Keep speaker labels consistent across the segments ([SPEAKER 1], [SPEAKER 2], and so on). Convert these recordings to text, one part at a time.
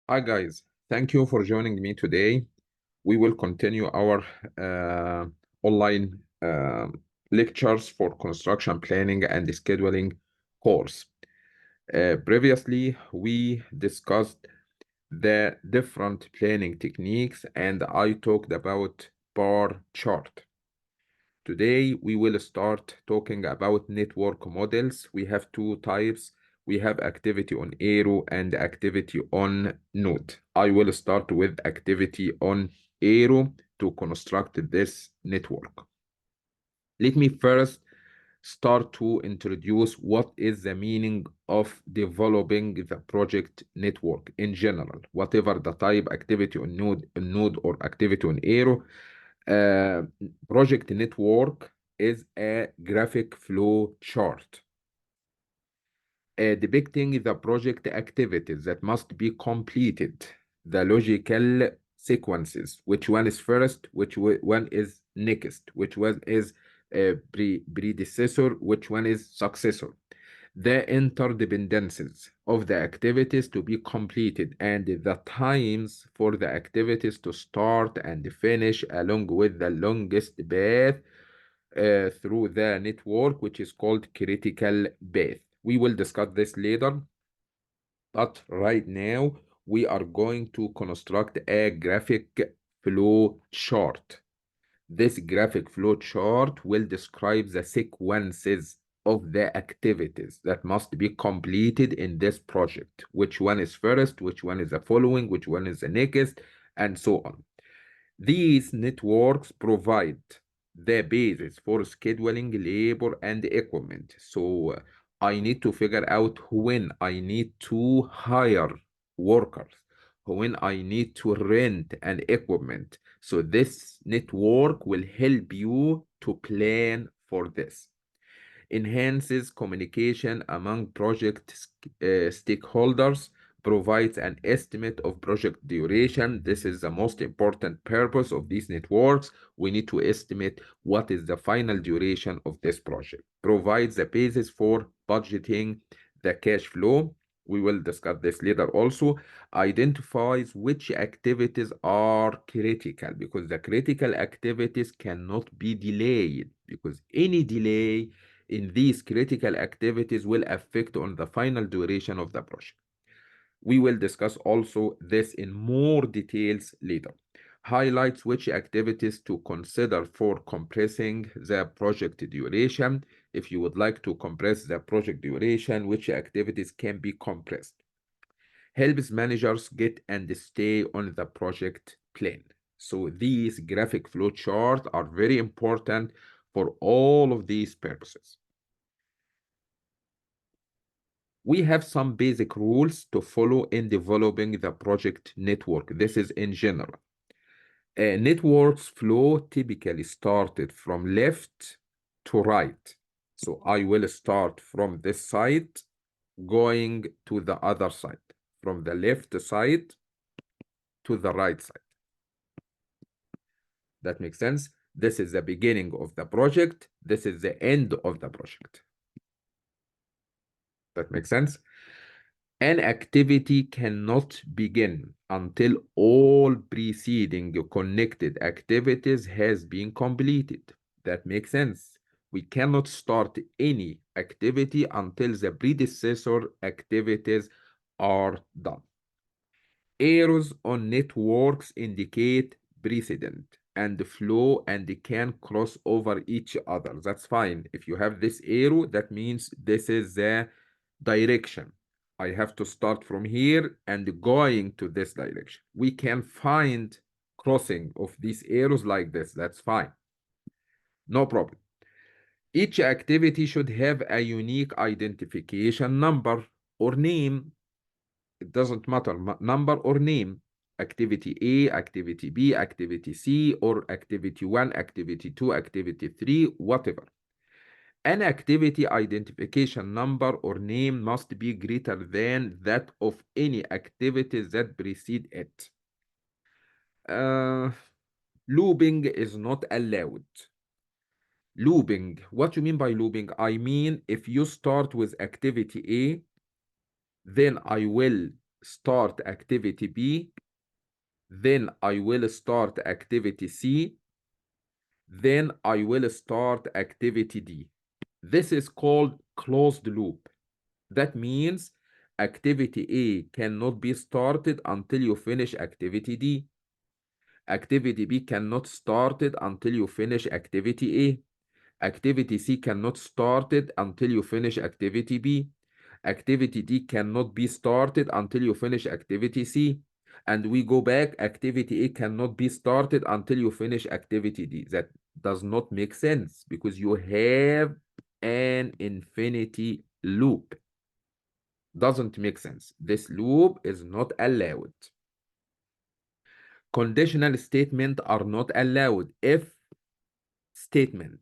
[SPEAKER 1] Hi guys, thank you for joining me today. We will continue our uh, online lectures for construction planning and scheduling course. Previously, we discussed the different planning techniques and I talked about bar chart. Today, we will start talking about network models. We have two types. We have activity on arrow and activity on node. I will start with activity on arrow to construct this network. Let me first start to introduce what is the meaning of developing the project network in general, whatever the type, activity on node or activity on arrow. Uh, Project network is a graphic flow chart depicting the project activities that must be completed, the logical sequences, which one is first, one is next, which one is predecessor, which one is successor, the interdependencies of the activities to be completed, and the times for the activities to start and finish, along with the longest path through the network, which is called critical path. We will discuss this later, but right now we are going to construct a graphic flow chart. This graphic flow chart will describe the sequences of the activities that must be completed in this project. Which one is first, which one is the following, which one is the next, and so on. These networks provide the basis for scheduling labor and equipment. So I need to figure out when I need to hire workers, when I need to rent an equipment. So this network will help you to plan for this. Enhances communication among project stakeholders, provides an estimate of project duration. This is the most important purpose of these networks. We need to estimate what is the final duration of this project. Provides the basis for budgeting the cash flow. We will discuss this later also. Identifies which activities are critical, because the critical activities cannot be delayed, because any delay in these critical activities will affect on the final duration of the project. We will discuss also this in more details later. Highlights which activities to consider for compressing the project duration. If you would like to compress the project duration, which activities can be compressed. Helps managers get and stay on the project plan. So these graphic flow charts are very important for all of these purposes. We have some basic rules to follow in developing the project network. This is in general. Networks flow typically started from left to right. So I will start from this side, going to the other side, from the left side to the right side. That makes sense? This is the beginning of the project. This is the end of the project. That makes sense? An activity cannot begin until all preceding connected activities has been completed. That makes sense. We cannot start any activity until the predecessor activities are done. Arrows on networks indicate precedent and flow and they can cross over each other. That's fine. If you have this arrow, that means this is the direction. I have to start from here and going to this direction. We can find crossing of these arrows like this. That's fine. No problem. Each activity should have a unique identification number or name. It doesn't matter, number or name. Activity A, activity B, activity C, or activity 1, activity 2, activity 3, whatever. An activity identification number or name must be greater than that of any activities that precede it. Looping is not allowed. Looping, what you mean by looping? I mean, if you start with activity A, then I will start activity B, then I will start activity C, then I will start activity D. This is called closed loop. That means activity A cannot be started until you finish activity D. Activity B cannot started until you finish activity A. Activity C cannot started until you finish activity B. Activity D cannot be started until you finish activity C. And we go back, activity A cannot be started until you finish activity D. That does not make sense because you have an infinity loop. Doesn't make sense. This loop is not allowed. Conditional statements are not allowed. If statement,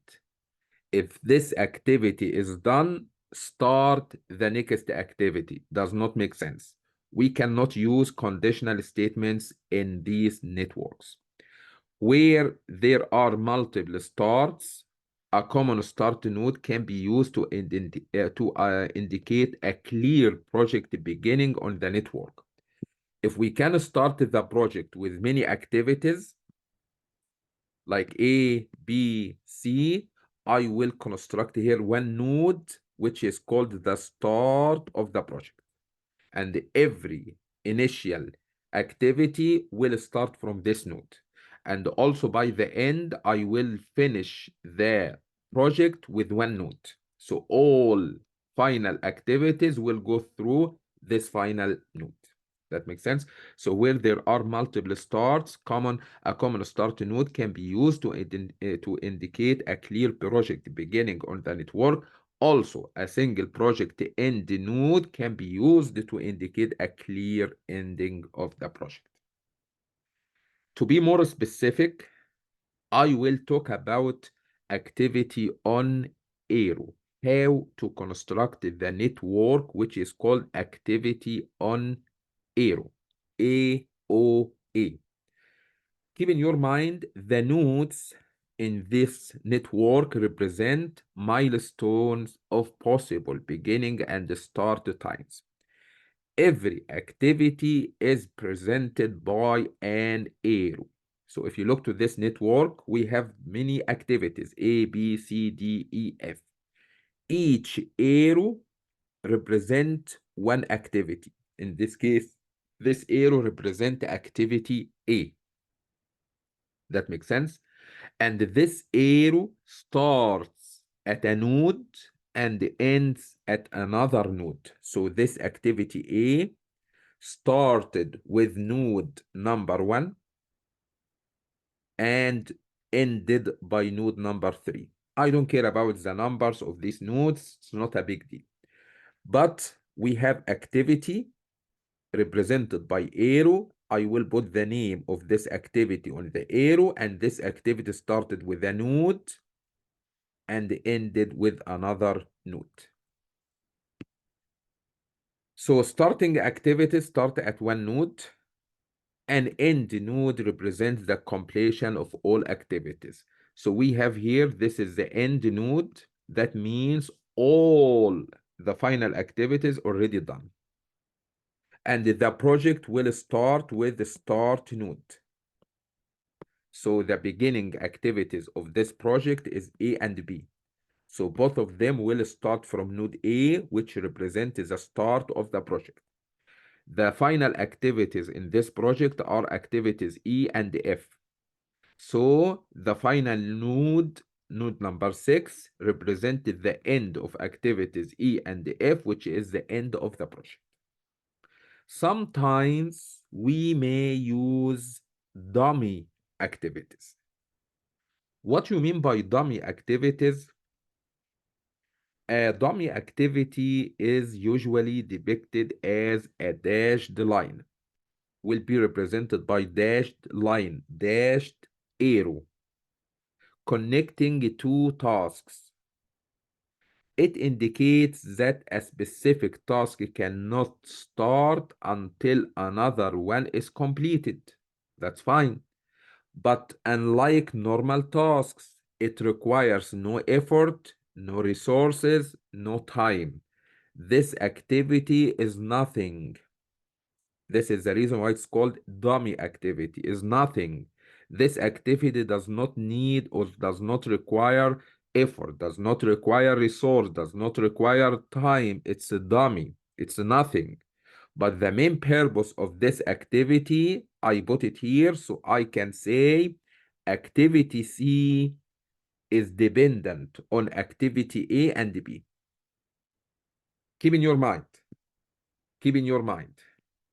[SPEAKER 1] if this activity is done, start the next activity. Does not make sense. We cannot use conditional statements in these networks. Where there are multiple starts, a common start node can be used to indicate a clear project beginning on the network. If we can start the project with many activities, like A, B, C, I will construct here one node, which is called the start of the project. And every initial activity will start from this node. And also by the end, I will finish the project with one node. So all final activities will go through this final node. That makes sense? So where there are multiple starts, a common start node can be used to indicate a clear project beginning on the network. Also, a single project end node can be used to indicate a clear ending of the project. To be more specific, I will talk about activity on AOA, how to construct the network, which is called activity on AOA, AOA. Keep in your mind, the nodes in this network represent milestones of possible beginning and start times. Every activity is presented by an arrow. So if you look to this network, we have many activities, A, B, C, D, E, F. Each arrow represents one activity. In this case, this arrow represents activity A. That makes sense? And this arrow starts at a node and ends at another node. So this activity A started with node number 1 and ended by node number 3. I don't care about the numbers of these nodes. It's not a big deal. But we have activity represented by arrow. I will put the name of this activity on the arrow, and this activity started with a node and ended with another node. So starting activities start at one node. An end node represents the completion of all activities. So we have here, this is the end node. That means all the final activities already done. And the project will start with the start node. So the beginning activities of this project is A and B. So both of them will start from node A, which represents the start of the project. The final activities in this project are activities E and F. So the final node, node number 6, represented the end of activities E and F, which is the end of the project. Sometimes we may use dummy activities. What you mean by dummy activities? A dummy activity is usually depicted as a dashed line, will be represented by dashed line, dashed arrow, connecting two tasks. It indicates that a specific task cannot start until another one is completed. That's fine. But unlike normal tasks, it requires no effort, no resources, no time. This activity is nothing. This is the reason why it's called dummy activity, is nothing. This activity does not need or does not require effort, does not require resource, does not require time. It's a dummy. It's nothing. But the main purpose of this activity, I put it here so I can say activity C is dependent on activity A and B. Keep in your mind, keep in your mind,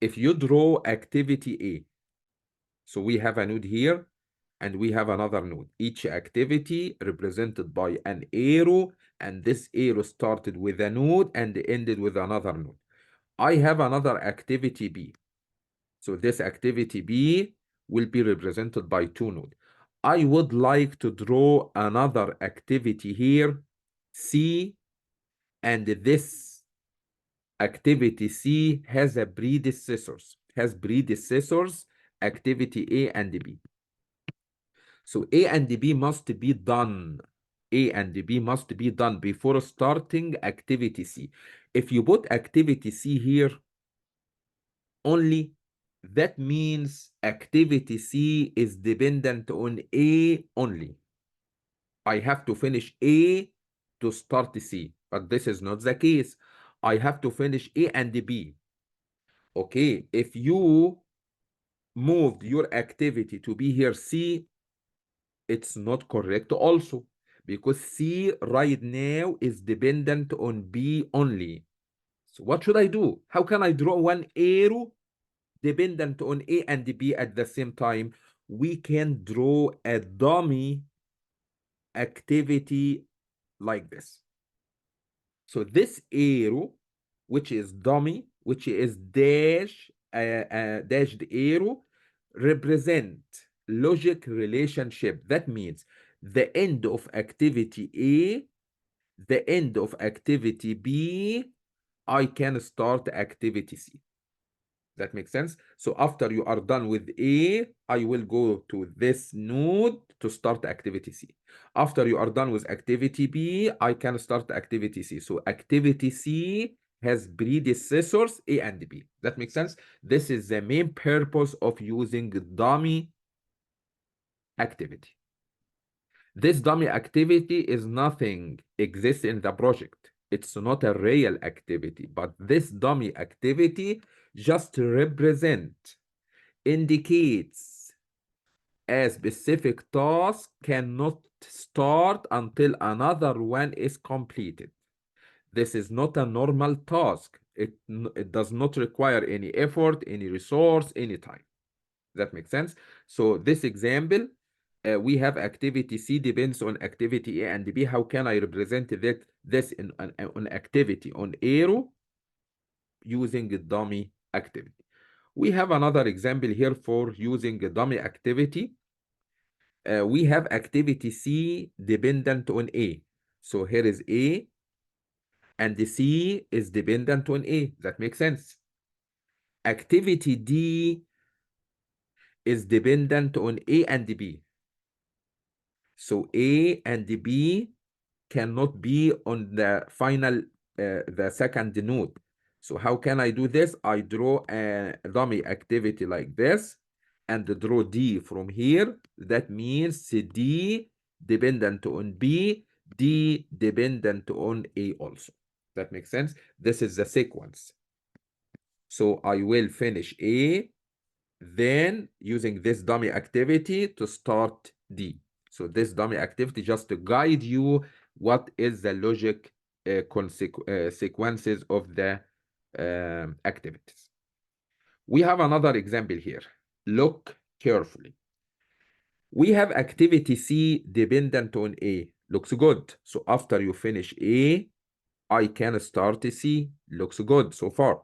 [SPEAKER 1] if you draw activity A, so we have a node here and we have another node. Each activity represented by an arrow, and this arrow started with a node and ended with another node. I have another activity B. So this activity B will be represented by two nodes. I would like to draw another activity here, C, and this activity C has predecessors, activity A and B. So A and B must be done. A and B must be done before starting activity C. If you put activity C here only, that means activity C is dependent on A only. I have to finish A to start C, but this is not the case. I have to finish A and B. Okay, if you moved your activity to be here C, it's not correct also, because C right now is dependent on B only. So what should I do? How can I draw one arrow dependent on A and B at the same time? We can draw a dummy activity like this. So this arrow, which is dummy, which is dashed arrow, represent logic relationship. That means the end of activity A, the end of activity B, I can start activity C. That makes sense? So after you are done with A, I will go to this node to start activity C. After you are done with activity B, I can start activity C. So activity C has predecessors A and B. That makes sense? This is the main purpose of using dummy activity. This dummy activity is nothing exists in the project. It's not a real activity, but this dummy activity just indicates a specific task cannot start until another one is completed. This is not a normal task. It does not require any effort, any resource, any time. That makes sense? So this example, we have activity C depends on activity A and B. How can I represent this on activity on arrow using a dummy activity? We have another example here for using a dummy activity. We have activity C dependent on A. So here is A, and the C is dependent on A. That makes sense. Activity D is dependent on A and B. So A and B cannot be on the final, the second node. So how can I do this? I draw a dummy activity like this and draw D from here. That means D dependent on B, D dependent on A also. That makes sense? This is the sequence. So I will finish A, then using this dummy activity to start D. So this dummy activity just to guide you what is the logic sequences of the activities. We have another example here. Look carefully. We have activity C dependent on A. Looks good. So after you finish A, I can start C. Looks good so far.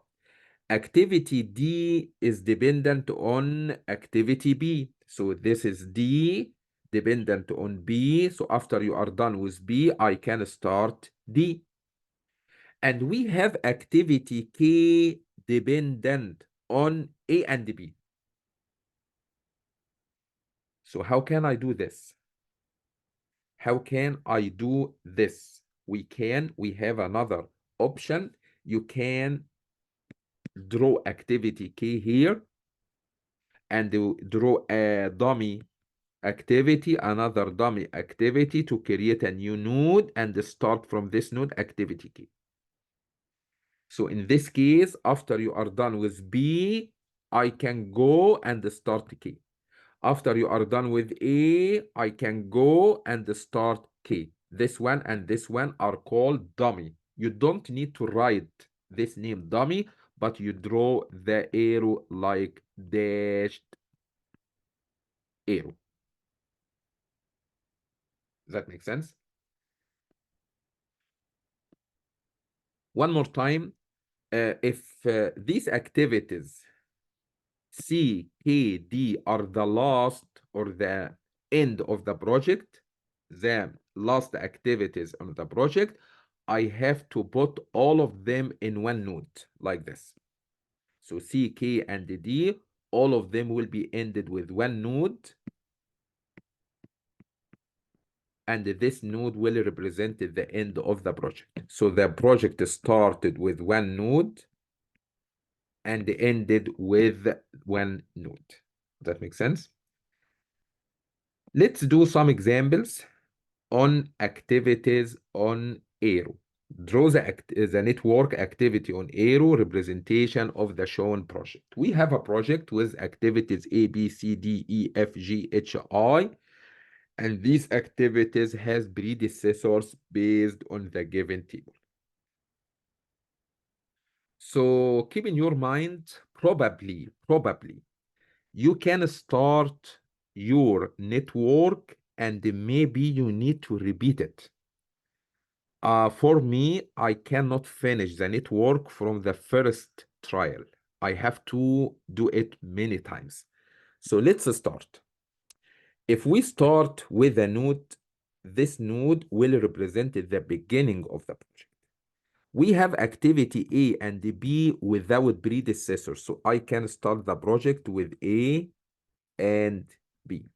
[SPEAKER 1] Activity D is dependent on activity B. So this is D dependent on B. So after you are done with B, I can start D. And we have activity K dependent on A and B. So how can I do this? How can I do this? We have another option. You can draw activity K here, and draw a dummy activity, another dummy activity to create a new node and start from this node activity K. So in this case, after you are done with B, I can go and start K. After you are done with A, I can go and start K. This one and this one are called dummy. You don't need to write this name dummy, but you draw the arrow like dashed arrow. Does that make sense? One more time, if these activities C, K, D are the last or the end of the project, the last activities on the project, I have to put all of them in one node like this. So C, K, and D, all of them will be ended with one node, and this node will represent the end of the project. So the project started with one node and ended with one node. That makes sense? Let's do some examples on activities on Aero. Draw the network activity on Aero representation of the shown project. We have a project with activities A, B, C, D, E, F, G, H, I, and these activities has predecessors based on the given table. So keep in your mind, probably, you can start your network and maybe you need to repeat it. For me, I cannot finish the network from the first trial. I have to do it many times. So let's start. If we start with a node, this node will represent the beginning of the project. We have activity A and B without predecessor, so I can start the project with A and B.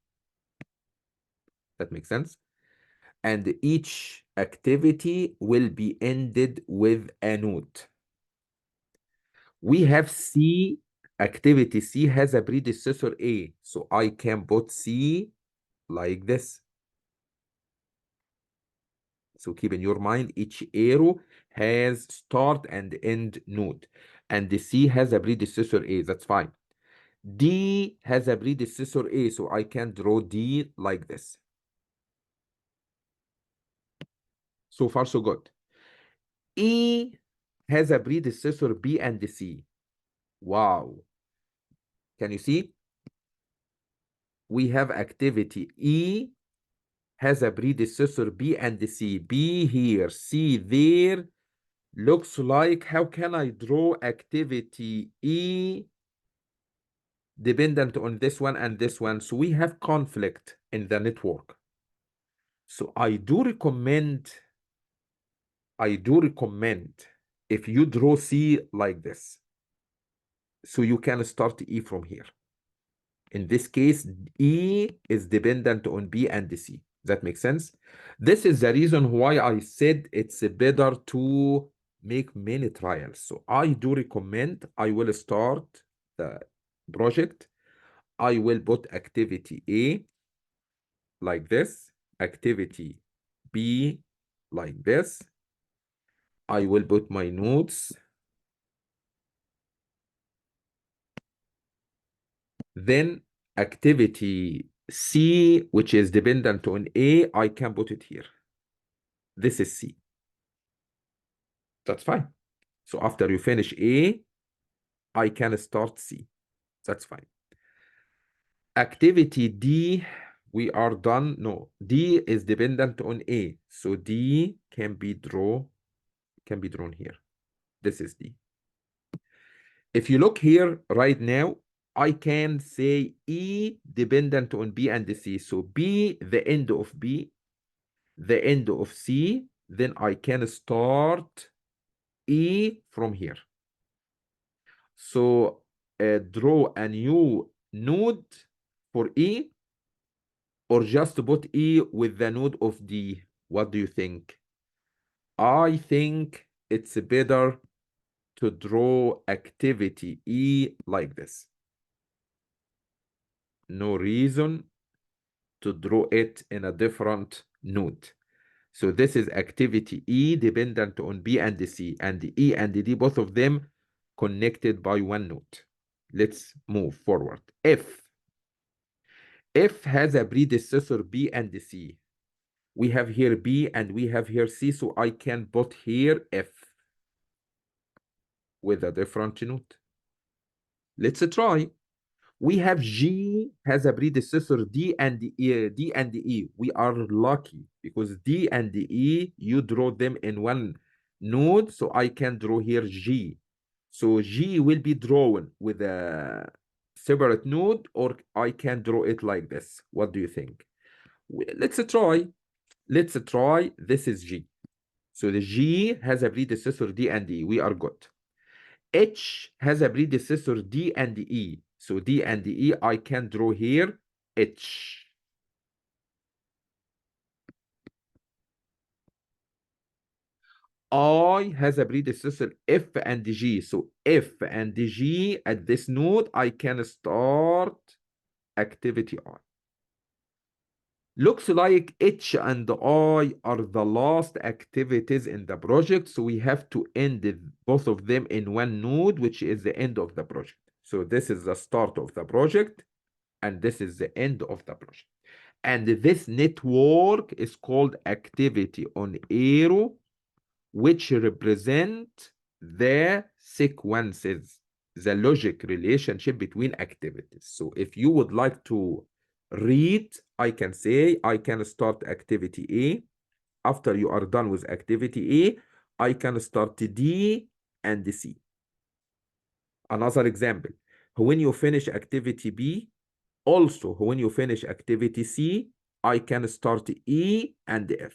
[SPEAKER 1] That makes sense? And each activity will be ended with a node. We have C, activity C has a predecessor A, so I can put C like this. So keep in your mind, each arrow has start and end node. And the C has a predecessor A, that's fine. D has a predecessor A, so I can draw D like this. So far, so good. E has a predecessor B and C. Wow. Can you see? We have activity E has a predecessor B and C. B here, C there. Looks like, how can I draw activity E dependent on this one and this one? So we have conflict in the network. So I do recommend if you draw C like this, so you can start E from here. In this case, E is dependent on B and C. That makes sense? This is the reason why I said it's better to make many trials. So I do recommend, I will start the project. I will put activity A like this, activity B like this. I will put my nodes. Then activity C, which is dependent on A, I can put it here. This is C. That's fine. So after you finish A, I can start C. That's fine. Activity D, we are done. No, D is dependent on A. So D can be drawn here. This is D. If you look here right now, I can say E dependent on B and C. So B, the end of B, the end of C, then I can start E from here. So draw a new node for E, or just put E with the node of D. What do you think? I think it's better to draw activity E like this. No reason to draw it in a different node. So this is activity E dependent on B and C, and E and D, both of them connected by one node. Let's move forward. F has a predecessor B and C. We have here B and we have here C, so I can put here F with a different node. Let's try. We have G has a predecessor D and E. We are lucky because D and E, you draw them in one node, so I can draw here G. So G will be drawn with a separate node, or I can draw it like this. What do you think? Let's try. Let's try. This is G. So the G has a predecessor D and E. We are good. H has a predecessor D and E. So D and E, I can draw here H. I has a predecessor F and G. So F and G at this node, I can start activity I. Looks like H and I are the last activities in the project, so we have to end both of them in one node, which is the end of the project. So this is the start of the project, and this is the end of the project. And this network is called activity on arrow, which represent the sequences, the logic relationship between activities. So if you would like to read, I can say, I can start activity A. After you are done with activity A, I can start D and C. Another example, when you finish activity B, also when you finish activity C, I can start E and F.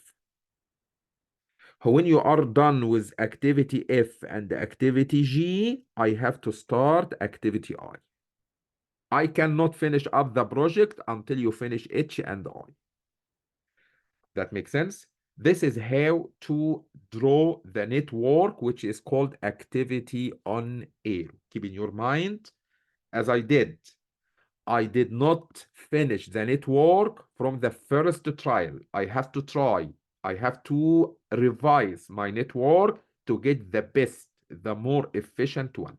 [SPEAKER 1] When you are done with activity F and activity G, I have to start activity I. I cannot finish up the project until you finish H and I. That makes sense? This is how to draw the network, which is called activity on arrow. Keep in your mind, as I did not finish the network from the first trial. I have to try. I have to revise my network to get the best, the more efficient one.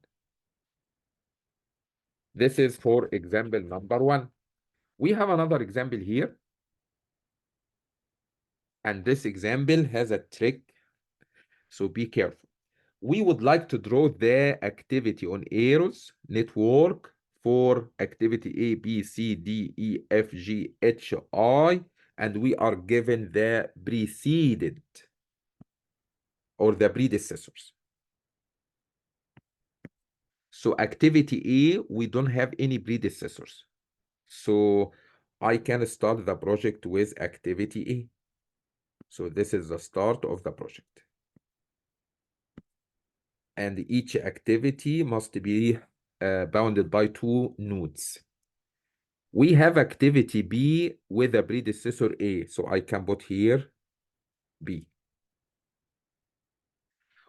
[SPEAKER 1] This is for example number 1. We have another example here. And this example has a trick, so be careful. We would like to draw the activity on arrows network for activity A, B, C, D, E, F, G, H, I, and we are given the preceded or the predecessors. So activity A, we don't have any predecessors. So I can start the project with activity A. So this is the start of the project. And each activity must be bounded by 2 nodes. We have activity B with a predecessor A, so I can put here B.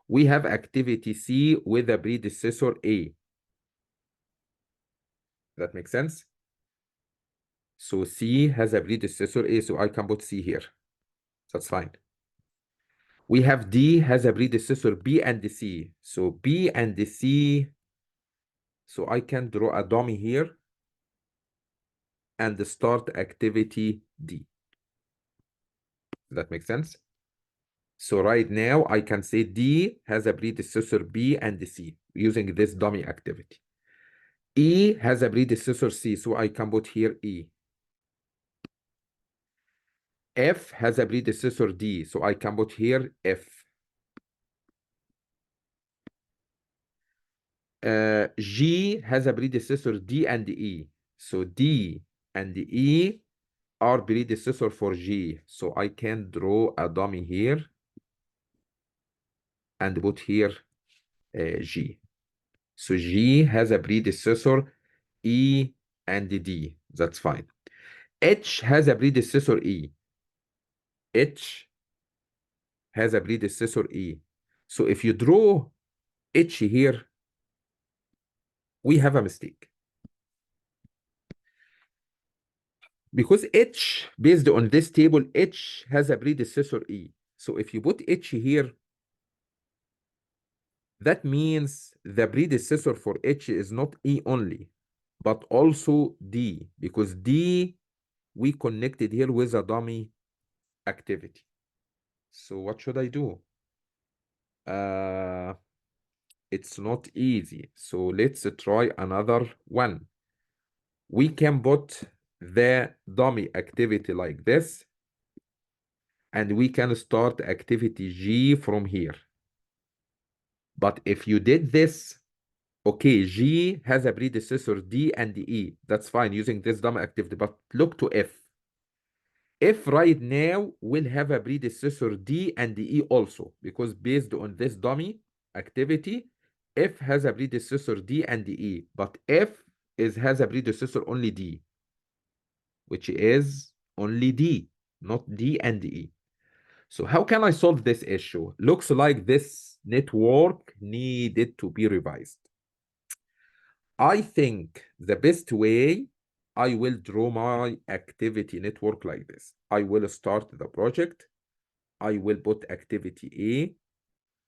[SPEAKER 1] We have activity C with a predecessor A. That makes sense? So C has a predecessor A, so I can put C here. That's fine. We have D has a predecessor B and C. So B and C, so I can draw a dummy here and start activity D. That makes sense? So right now I can say D has a predecessor B and C using this dummy activity. E has a predecessor C, so I can put here E. F has a predecessor D, so I can put here F. G has a predecessor D and E, so D and E are predecessor for G, so I can draw a dummy here and put here G. So G has a predecessor E and D. That's fine. H has a predecessor E. H has a predecessor E. So if you draw H here, we have a mistake. Because H, based on this table, H has a predecessor E. So if you put H here, that means the predecessor for H is not E only, but also D, because D we connected here with a dummy activity. So what should I do? It's not easy. So let's try another one. We can put the dummy activity like this, and we can start activity G from here. But if you did this, okay, G has a predecessor D and E. That's fine using this dummy activity, but look to F. F right now will have a predecessor D and E also, because based on this dummy activity, F has a predecessor D and E, but F has a predecessor only D, which is only D, not D and E. So how can I solve this issue? Looks like this network needed to be revised. I think the best way, I will draw my activity network like this. I will start the project. I will put activity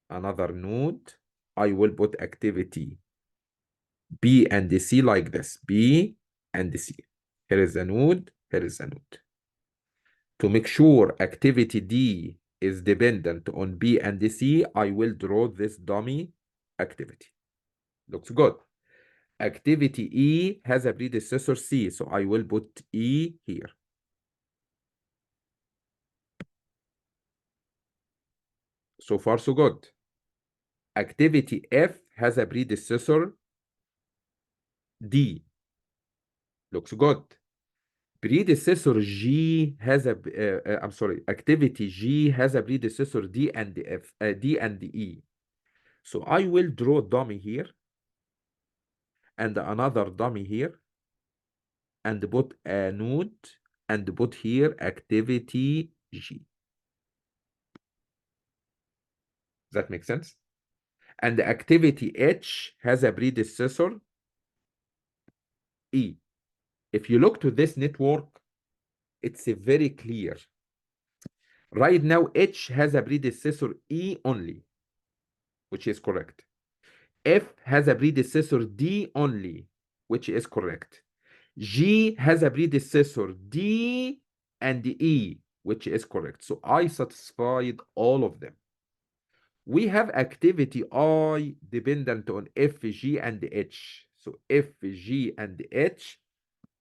[SPEAKER 1] A, another node. I will put activity B and C like this, B and C. Here is a node, here is a node. To make sure activity D is dependent on B and C, I will draw this dummy activity. Looks good. Activity E has a predecessor C, so I will put E here. So far, so good. Activity F has a predecessor D. Looks good. Predecessor G has a, I'm sorry, activity G has a predecessor D and F, D and E. So I will draw dummy here and another dummy here and put a node and put here activity G. That makes sense? And the activity H has a predecessor E. If you look to this network, it's very clear. Right now, H has a predecessor E only, which is correct. F has a predecessor D only, which is correct. G has a predecessor D and E, which is correct. So I satisfied all of them. We have activity I dependent on F, G, and H. So F, G, and H,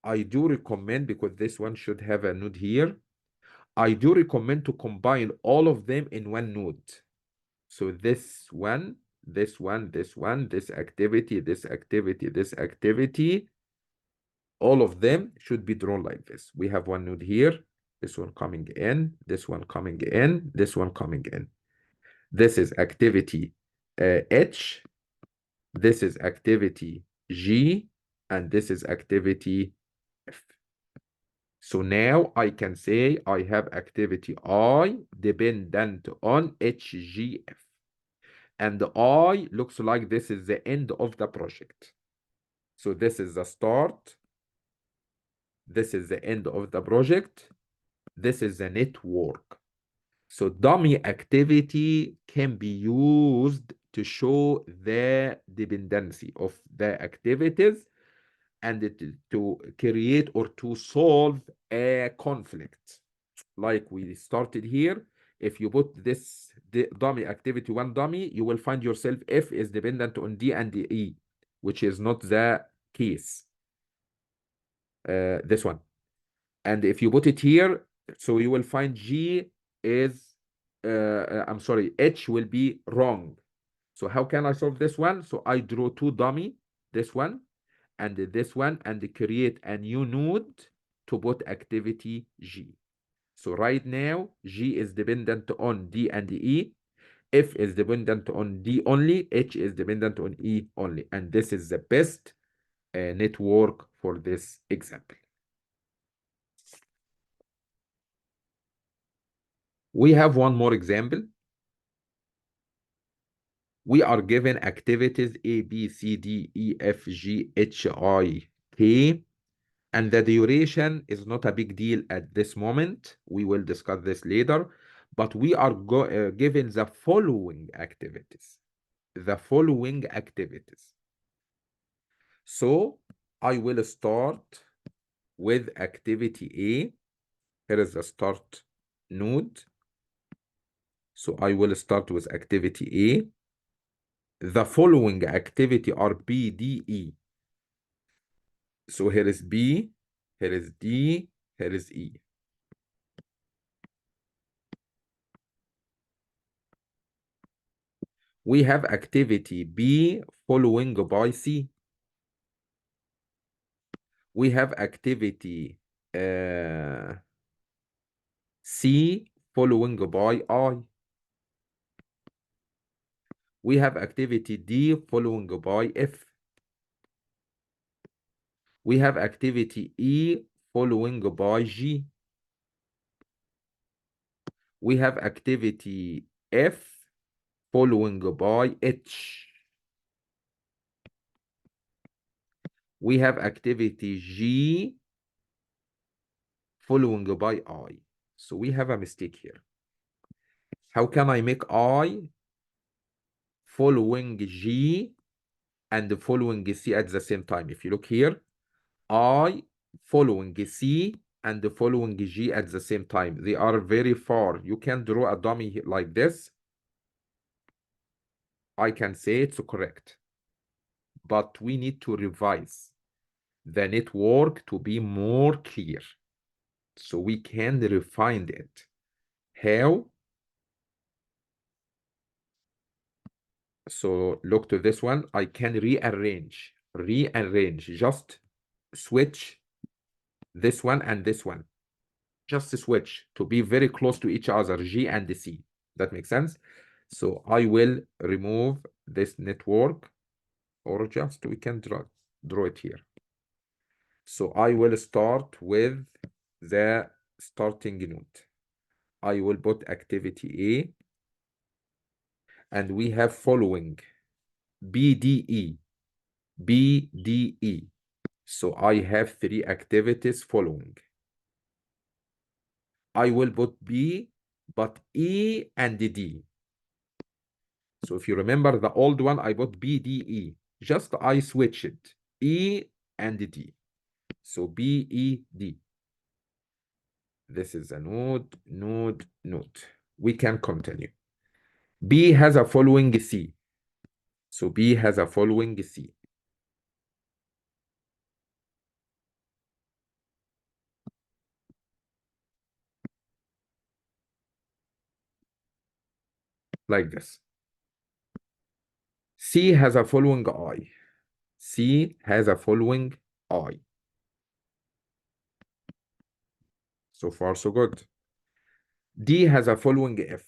[SPEAKER 1] I do recommend, because this one should have a node here, I do recommend to combine all of them in one node. So this one, this one, this one, this activity, this activity, this activity, all of them should be drawn like this. We have one node here, this one coming in, this one coming in, this one coming in. This is activity H, this is activity G, and this is activity F. So now I can say I have activity I dependent on HGF. And I looks like this is the end of the project. So this is the start. This is the end of the project. This is the network. So dummy activity can be used to show the dependency of the activities and to create or to solve a conflict. Like we started here, if you put this dummy activity one dummy, you will find yourself F is dependent on D and E, which is not the case. This one. And if you put it here, so you will find G is, I'm sorry, H will be wrong. So how can I solve this one? So I draw two dummy, this one and this one, and create a new node to put activity G. So right now, G is dependent on D and E. F is dependent on D only. H is dependent on E only. And this is the best network for this example. We have one more example. We are given activities A, B, C, D, E, F, G, H, I, K, and the duration is not a big deal at this moment. We will discuss this later, but we are given the following activities. The following activities. So I will start with activity A. Here is the start node. So I will start with activity A. The following activity are B, D, E. So here is B, here is D, here is E. We have activity B following by C. We have activity C following by I. We have activity D following by F. We have activity E following by G. We have activity F following by H. We have activity G following by I. So we have a mistake here. How can I make I following G and following C at the same time? If you look here, I following C and following G at the same time. They are very far. You can draw a dummy like this. I can say it's correct. But we need to revise the network to be more clear. So we can refine it. How? So look to this one. I can rearrange, just switch this one and this one. Just switch to be very close to each other, G and C. That makes sense? So I will remove this network, or just we can draw it here. So I will start with the starting node. I will put activity A, and we have following BDE, BDE. So I have 3 activities following. I will put B, but E and D. So if you remember the old one, I put BDE. Just I switch it, E and D. So BED. This is a node. We can continue. B has a following C. So B has a following C. Like this. C has a following I. C has a following I. So far, so good. D has a following F.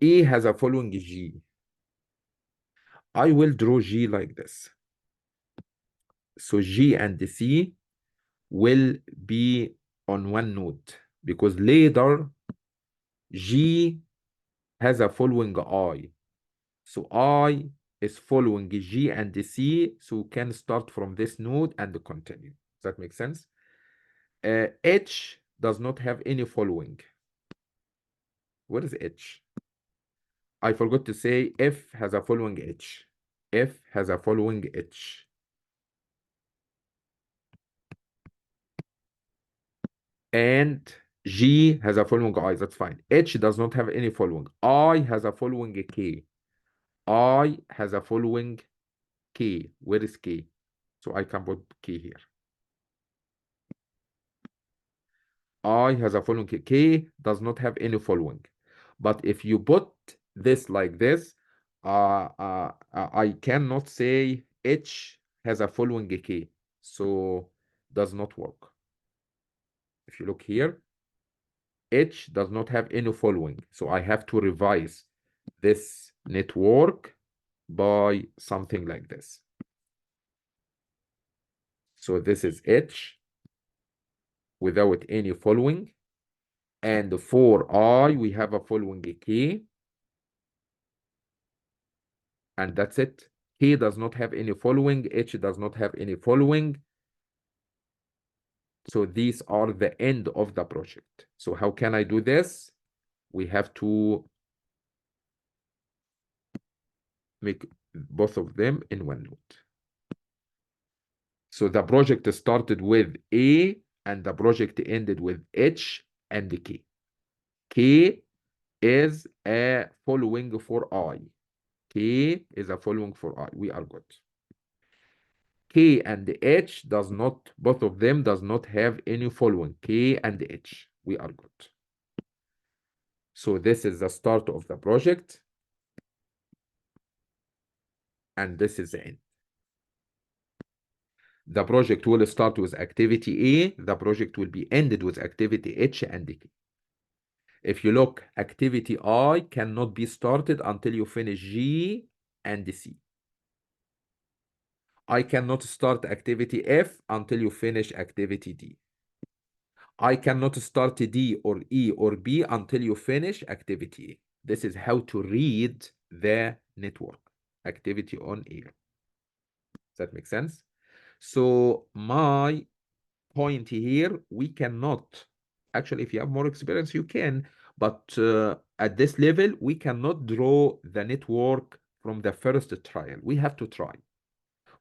[SPEAKER 1] E has a following G. I will draw G like this. So G and C will be on one node because later G has a following I. So I is following G and C, so we can start from this node and continue. Does that make sense? H does not have any following. What is H? I forgot to say F has a following H. F has a following H. And G has a following I, that's fine. H does not have any following. I has a following K. I has a following K. Where is K? So I can put K here. I has a following K. K does not have any following. But if you put this like this, I cannot say H has a following K. So does not work. If you look here, H does not have any following. So I have to revise this network by something like this. So this is H without any following. And for I, we have a following K, and that's it. K does not have any following, H does not have any following. So these are the end of the project. So how can I do this? We have to make both of them in one node. So the project started with A and the project ended with H and K. K is a following for I. K is a following for I. We are good. K and H does not, both of them does not have any following. K and H. We are good. So this is the start of the project. And this is the end. The project will start with activity A. The project will be ended with activity H and K. If you look, activity I cannot be started until you finish G and C. I cannot start activity F until you finish activity D. I cannot start D or E or B until you finish activity A. This is how to read the network activity on air. Does that make sense? So my point here, we cannot, actually, if you have more experience, you can, but at this level, we cannot draw the network from the first trial. We have to try.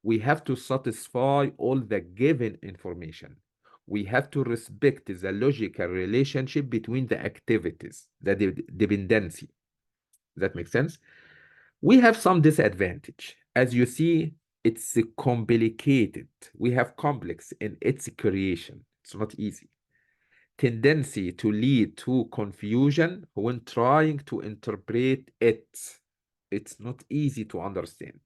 [SPEAKER 1] We have to satisfy all the given information. We have to respect the logical relationship between the activities, the dependency. That makes sense? We have some disadvantage. As you see, it's complicated. We have complex in its creation. It's not easy. Tendency to lead to confusion when trying to interpret it. It's not easy to understand.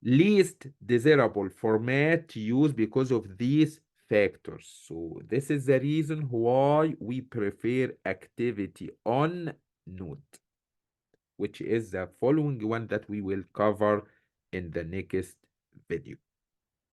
[SPEAKER 1] Least desirable format to use because of these factors. So this is the reason why we prefer activity on node, which is the following one that we will cover in the next video.